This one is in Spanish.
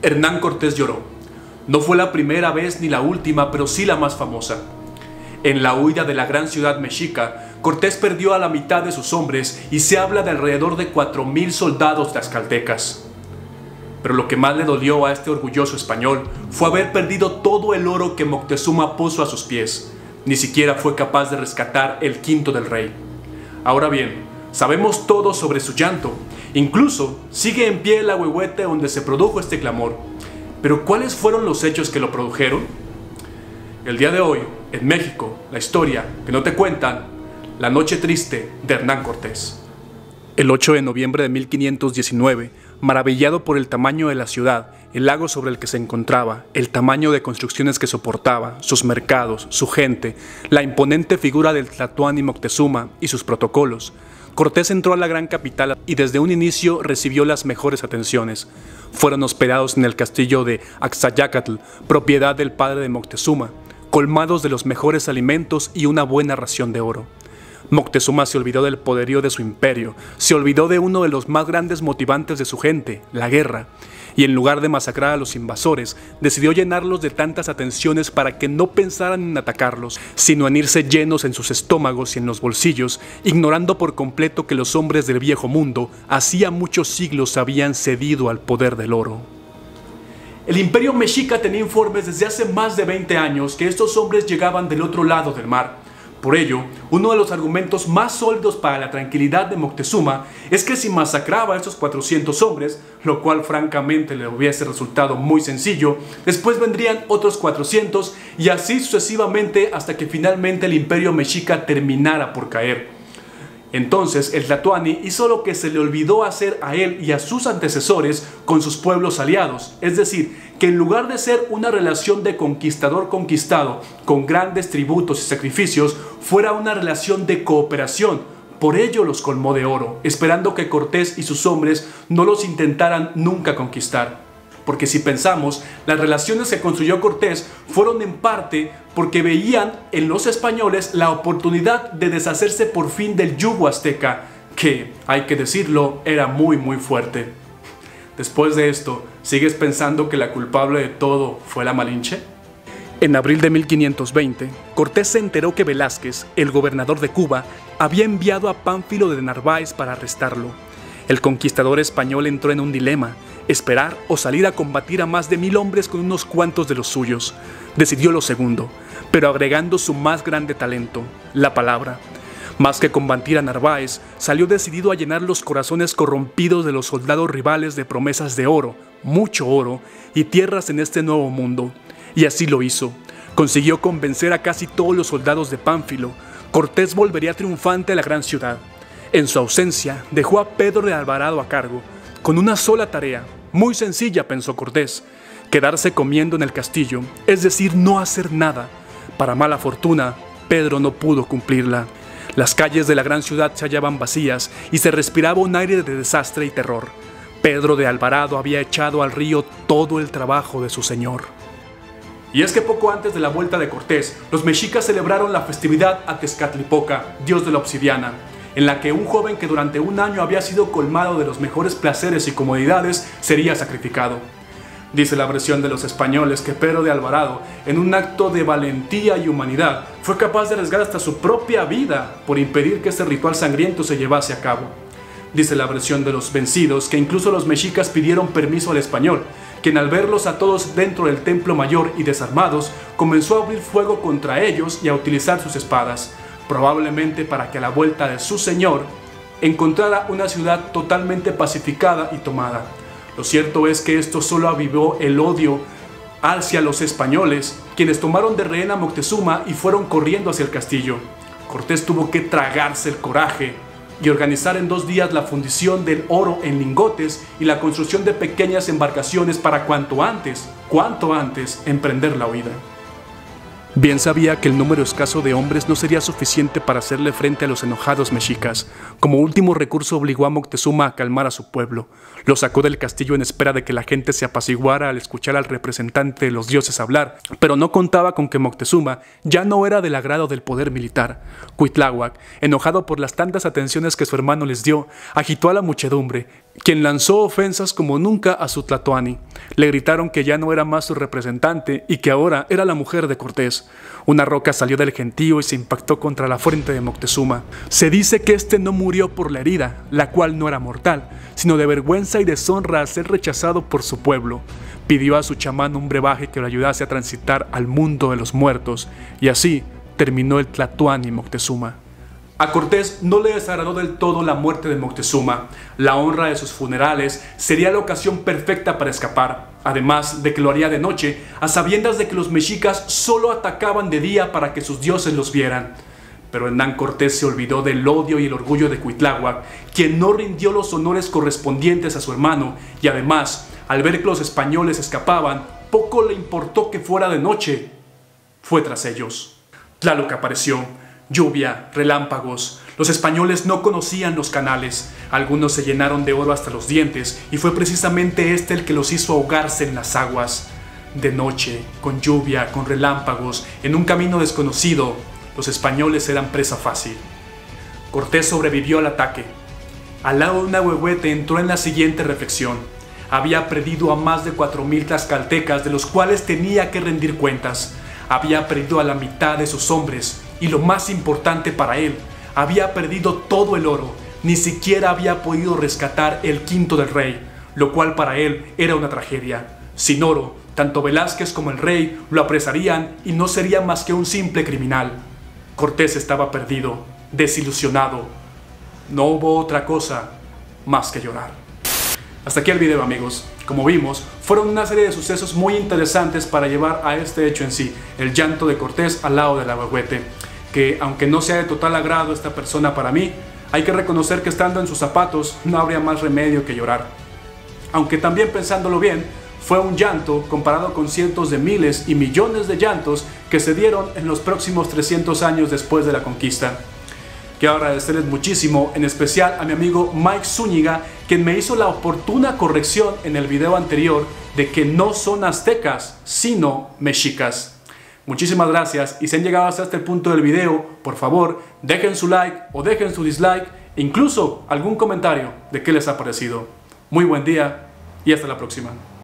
Hernán Cortés lloró. No fue la primera vez ni la última, pero sí la más famosa. En la huida de la gran ciudad mexica, Cortés perdió a la mitad de sus hombres y se habla de alrededor de 4000 soldados tlaxcaltecas. Pero lo que más le dolió a este orgulloso español fue haber perdido todo el oro que Moctezuma puso a sus pies. Ni siquiera fue capaz de rescatar el quinto del rey. Ahora bien, sabemos todo sobre su llanto. Incluso sigue en pie el ahuehuete donde se produjo este clamor. Pero ¿cuáles fueron los hechos que lo produjeron? El día de hoy, en México, la historia que no te cuentan, la noche triste de Hernán Cortés. El 8 de noviembre de 1519, maravillado por el tamaño de la ciudad, el lago sobre el que se encontraba, el tamaño de construcciones que soportaba, sus mercados, su gente, la imponente figura del Tlatoani Moctezuma y sus protocolos, Cortés entró a la gran capital y desde un inicio recibió las mejores atenciones. Fueron hospedados en el castillo de Axayácatl, propiedad del padre de Moctezuma, colmados de los mejores alimentos y una buena ración de oro. Moctezuma se olvidó del poderío de su imperio, se olvidó de uno de los más grandes motivantes de su gente, la guerra, y en lugar de masacrar a los invasores, decidió llenarlos de tantas atenciones para que no pensaran en atacarlos, sino en irse llenos en sus estómagos y en los bolsillos, ignorando por completo que los hombres del viejo mundo hacía muchos siglos habían cedido al poder del oro. El imperio mexica tenía informes desde hace más de 20 años que estos hombres llegaban del otro lado del mar. Por ello, uno de los argumentos más sólidos para la tranquilidad de Moctezuma es que si masacraba a estos 400 hombres, lo cual francamente le hubiese resultado muy sencillo, después vendrían otros 400 y así sucesivamente hasta que finalmente el imperio mexica terminara por caer. Entonces el Tlatoani hizo lo que se le olvidó hacer a él y a sus antecesores con sus pueblos aliados, es decir, que en lugar de ser una relación de conquistador-conquistado con grandes tributos y sacrificios, fuera una relación de cooperación. Por ello los colmó de oro, esperando que Cortés y sus hombres no los intentaran nunca conquistar. Porque si pensamos, las relaciones que construyó Cortés fueron en parte porque veían en los españoles la oportunidad de deshacerse por fin del yugo azteca, que, hay que decirlo, era muy fuerte. Después de esto, ¿sigues pensando que la culpable de todo fue la Malinche? En abril de 1520, Cortés se enteró que Velázquez, el gobernador de Cuba, había enviado a Pánfilo de Narváez para arrestarlo. El conquistador español entró en un dilema: esperar o salir a combatir a más de 1000 hombres con unos cuantos de los suyos. Decidió lo segundo, pero agregando su más grande talento, la palabra. Más que combatir a Narváez, salió decidido a llenar los corazones corrompidos de los soldados rivales de promesas de oro, mucho oro, y tierras en este nuevo mundo. Y así lo hizo. Consiguió convencer a casi todos los soldados de Pánfilo. Cortés volvería triunfante a la gran ciudad. En su ausencia, dejó a Pedro de Alvarado a cargo, con una sola tarea, muy sencilla, pensó Cortés: quedarse comiendo en el castillo, es decir, no hacer nada. Para mala fortuna, Pedro no pudo cumplirla. Las calles de la gran ciudad se hallaban vacías y se respiraba un aire de desastre y terror. Pedro de Alvarado había echado al río todo el trabajo de su señor. Y es que poco antes de la vuelta de Cortés, los mexicas celebraron la festividad a Tezcatlipoca, dios de la obsidiana, en la que un joven que durante un año había sido colmado de los mejores placeres y comodidades sería sacrificado. Dice la versión de los españoles que Pedro de Alvarado, en un acto de valentía y humanidad, fue capaz de arriesgar hasta su propia vida por impedir que este ritual sangriento se llevase a cabo. Dice la versión de los vencidos que incluso los mexicas pidieron permiso al español, quien al verlos a todos dentro del templo mayor y desarmados, comenzó a abrir fuego contra ellos y a utilizar sus espadas, probablemente para que a la vuelta de su señor encontrara una ciudad totalmente pacificada y tomada. Lo cierto es que esto solo avivó el odio hacia los españoles, quienes tomaron de rehén a Moctezuma y fueron corriendo hacia el castillo. Cortés tuvo que tragarse el coraje y organizar en 2 días la fundición del oro en lingotes y la construcción de pequeñas embarcaciones para cuanto antes, emprender la huida. Bien sabía que el número escaso de hombres no sería suficiente para hacerle frente a los enojados mexicas. Como último recurso obligó a Moctezuma a calmar a su pueblo. Lo sacó del castillo en espera de que la gente se apaciguara al escuchar al representante de los dioses hablar, pero no contaba con que Moctezuma ya no era del agrado del poder militar. Cuitláhuac, enojado por las tantas atenciones que su hermano les dio, agitó a la muchedumbre, quien lanzó ofensas como nunca a su Tlatoani. Le gritaron que ya no era más su representante y que ahora era la mujer de Cortés. Una roca salió del gentío y se impactó contra la frente de Moctezuma. Se dice que este no murió por la herida, la cual no era mortal, sino de vergüenza y deshonra al ser rechazado por su pueblo. Pidió a su chamán un brebaje que lo ayudase a transitar al mundo de los muertos, y así terminó el Tlatoani Moctezuma. A Cortés no le desagradó del todo la muerte de Moctezuma. La honra de sus funerales sería la ocasión perfecta para escapar, además de que lo haría de noche, a sabiendas de que los mexicas solo atacaban de día para que sus dioses los vieran. Pero Hernán Cortés se olvidó del odio y el orgullo de Cuitláhuac, quien no rindió los honores correspondientes a su hermano, y además, al ver que los españoles escapaban, poco le importó que fuera de noche. Fue tras ellos. Tlaloc apareció. Lluvia, relámpagos. Los españoles no conocían los canales. Algunos se llenaron de oro hasta los dientes y fue precisamente este el que los hizo ahogarse en las aguas. De noche, con lluvia, con relámpagos, en un camino desconocido, los españoles eran presa fácil. Cortés sobrevivió al ataque. Al lado de un ahuehuete entró en la siguiente reflexión. Había perdido a más de 4000 tlaxcaltecas, de los cuales tenía que rendir cuentas. Había perdido a la mitad de sus hombres. Y lo más importante para él, había perdido todo el oro, ni siquiera había podido rescatar el quinto del rey, lo cual para él era una tragedia. Sin oro, tanto Velázquez como el rey lo apresarían y no sería más que un simple criminal. Cortés estaba perdido, desilusionado. No hubo otra cosa más que llorar. Hasta aquí el video, amigos. Como vimos, fueron una serie de sucesos muy interesantes para llevar a este hecho en sí, el llanto de Cortés al lado del ahuehuete. Que aunque no sea de total agrado esta persona para mí, hay que reconocer que estando en sus zapatos no habría más remedio que llorar. Aunque también pensándolo bien, fue un llanto comparado con cientos de miles y millones de llantos que se dieron en los próximos 300 años después de la conquista. Quiero agradecerles muchísimo, en especial a mi amigo Mike Zúñiga, quien me hizo la oportuna corrección en el video anterior de que no son aztecas, sino mexicas. Muchísimas gracias, y si han llegado hasta este punto del video, por favor, dejen su like o dejen su dislike, e incluso algún comentario de qué les ha parecido. Muy buen día y hasta la próxima.